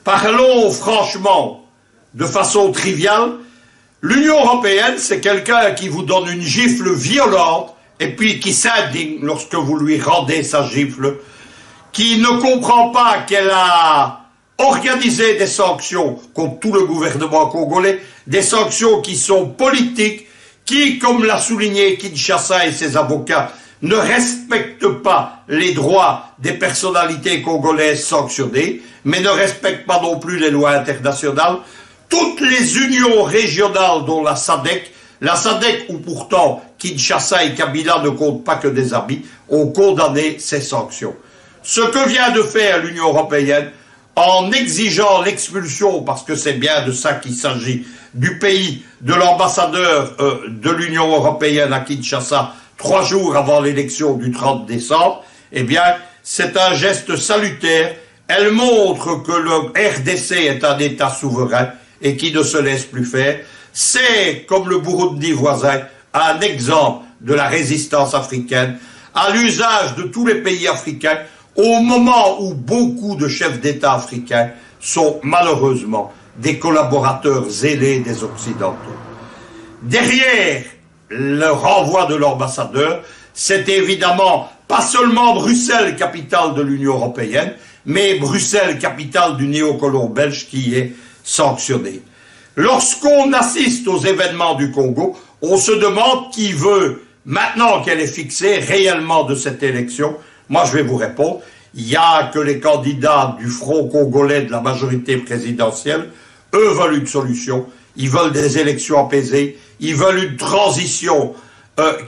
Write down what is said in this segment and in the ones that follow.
Parlons franchement, de façon triviale, l'Union européenne, c'est quelqu'un qui vous donne une gifle violente et puis qui s'indigne lorsque vous lui rendez sa gifle, qui ne comprend pas qu'elle a organisé des sanctions contre tout le gouvernement congolais, des sanctions qui sont politiques, qui, comme l'a souligné Kinshasa et ses avocats, ne respectent pas les droits des personnalités congolaises sanctionnées, mais ne respectent pas non plus les lois internationales. Toutes les unions régionales, dont la SADC, où pourtant Kinshasa et Kabila ne comptent pas que des amis, ont condamné ces sanctions. Ce que vient de faire l'Union européenne, en exigeant l'expulsion, parce que c'est bien de ça qu'il s'agit, du pays, de l'ambassadeur de l'Union européenne à Kinshasa, 3 jours avant l'élection du 30 décembre, eh bien, c'est un geste salutaire. Elle montre que le RDC est un État souverain et qui ne se laisse plus faire. C'est, comme le Burundi voisin, un exemple de la résistance africaine, à l'usage de tous les pays africains, au moment où beaucoup de chefs d'État africains sont malheureusement des collaborateurs zélés des Occidentaux. Derrière le renvoi de l'ambassadeur, c'est évidemment pas seulement Bruxelles, capitale de l'Union européenne, mais Bruxelles, capitale du néocolon belge, qui est sanctionné. Lorsqu'on assiste aux événements du Congo, on se demande qui veut, maintenant qu'elle est fixée réellement de cette élection. Moi, je vais vous répondre, il n'y a que les candidats du Front congolais de la majorité présidentielle. Eux veulent une solution, ils veulent des élections apaisées, ils veulent une transition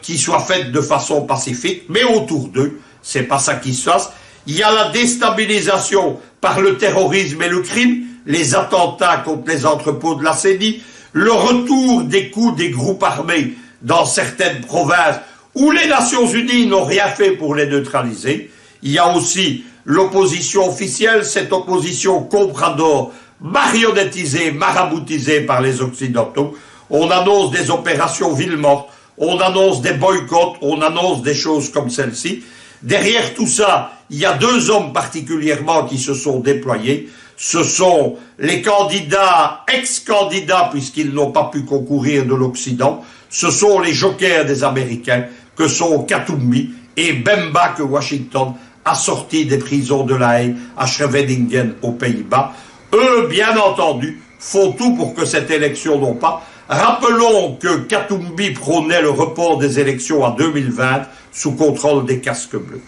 qui soit faite de façon pacifique, mais autour d'eux, c'est pas ça qui se passe. Il y a la déstabilisation par le terrorisme et le crime, les attentats contre les entrepôts de la CENI, le retour des coups des groupes armés dans certaines provinces où les Nations Unies n'ont rien fait pour les neutraliser. Il y a aussi l'opposition officielle, cette opposition comprador, marionnettisée, maraboutisée par les Occidentaux. On annonce des opérations ville morte, on annonce des boycotts, on annonce des choses comme celle-ci. Derrière tout ça, il y a 2 hommes particulièrement qui se sont déployés. Ce sont les candidats, ex-candidats, puisqu'ils n'ont pas pu concourir de l'Occident. Ce sont les jokers des Américains, que sont Katumbi et Bemba, que Washington a sorti des prisons de La Haye à Scheveningen aux Pays-Bas. Eux, bien entendu, font tout pour que cette élection n'ont pas. Rappelons que Katumbi prônait le report des élections à 2020 sous contrôle des casques bleus.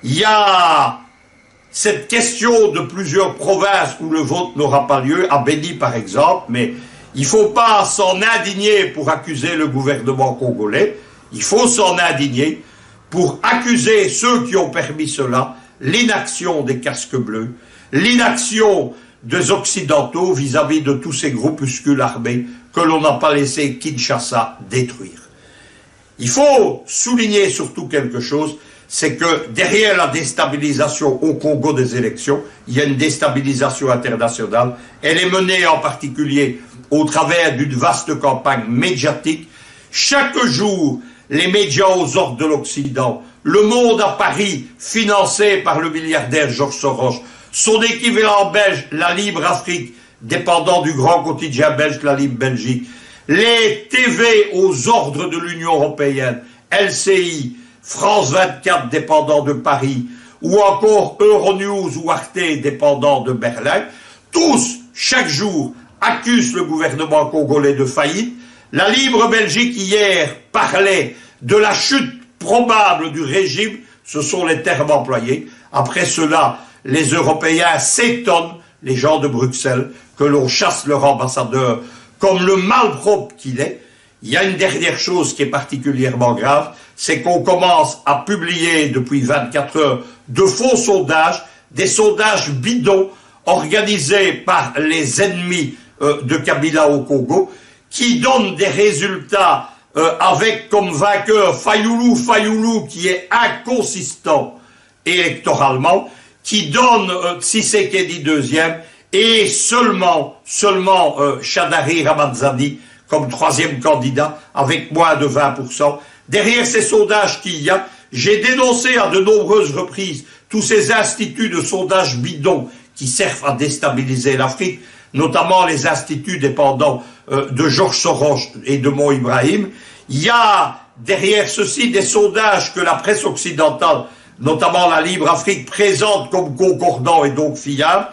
Il y a cette question de plusieurs provinces où le vote n'aura pas lieu, à Beni par exemple, mais il ne faut pas s'en indigner pour accuser le gouvernement congolais, il faut s'en indigner pour accuser ceux qui ont permis cela, l'inaction des casques bleus, l'inaction des Occidentaux vis-à-vis de tous ces groupuscules armés que l'on n'a pas laissé Kinshasa détruire. Il faut souligner surtout quelque chose, c'est que derrière la déstabilisation au Congo des élections, il y a une déstabilisation internationale. Elle est menée en particulier au travers d'une vaste campagne médiatique. Chaque jour, les médias aux ordres de l'Occident, Le Monde à Paris, financé par le milliardaire Georges Soros, son équivalent belge, la Libre Afrique, dépendant du grand quotidien belge, la Libre Belgique, les TV aux ordres de l'Union européenne, LCI, France 24 dépendant de Paris, ou encore Euronews ou Arte dépendant de Berlin, tous, chaque jour, accusent le gouvernement congolais de faillite. La Libre Belgique hier parlait de la chute probable du régime, ce sont les termes employés. Après cela, les Européens s'étonnent, les gens de Bruxelles, que l'on chasse leur ambassadeur comme le malpropre qu'il est. Il y a une dernière chose qui est particulièrement grave, c'est qu'on commence à publier depuis 24 heures de faux sondages, des sondages bidons organisés par les ennemis de Kabila au Congo, qui donnent des résultats avec comme vainqueur Fayoulou qui est inconsistant électoralement, qui donne Tshisekedi deuxième, et seulement Shadari Ramanzani comme troisième candidat avec moins de 20%. Derrière ces sondages qu'il y a, j'ai dénoncé à de nombreuses reprises tous ces instituts de sondage bidons qui servent à déstabiliser l'Afrique, notamment les instituts dépendants de Georges Soros et de Mo Ibrahim. Il y a derrière ceci des sondages que la presse occidentale, notamment la Libre Afrique, présente comme concordants et donc fiables.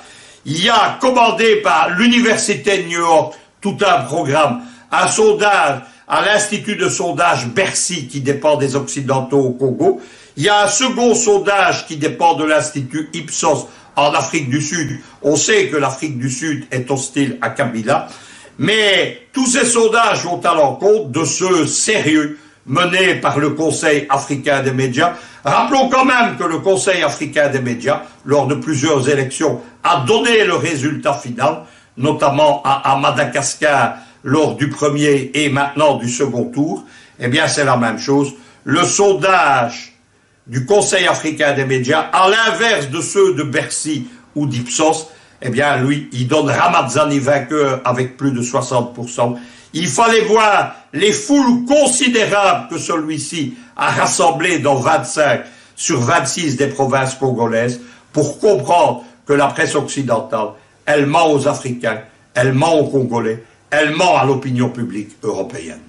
Il y a commandé par l'Université de New York tout un programme, un sondage à l'Institut de sondage Bercy qui dépend des Occidentaux au Congo. Il y a un second sondage qui dépend de l'Institut Ipsos en Afrique du Sud. On sait que l'Afrique du Sud est hostile à Kabila, mais tous ces sondages vont à l'encontre de ce sérieux mené par le Conseil africain des médias. Rappelons quand même que le Conseil africain des médias, lors de plusieurs élections, a donné le résultat final, notamment à Madagascar lors du premier et maintenant du second tour. Eh bien, c'est la même chose. Le sondage du Conseil africain des médias, à l'inverse de ceux de Bercy ou d'Ipsos, eh bien, lui, il donne Ramazani vainqueur avec plus de 60%. Il fallait voir les foules considérables que celui-ci a rassemblées dans 25 sur 26 des provinces congolaises pour comprendre que la presse occidentale, elle ment aux Africains, elle ment aux Congolais, elle ment à l'opinion publique européenne.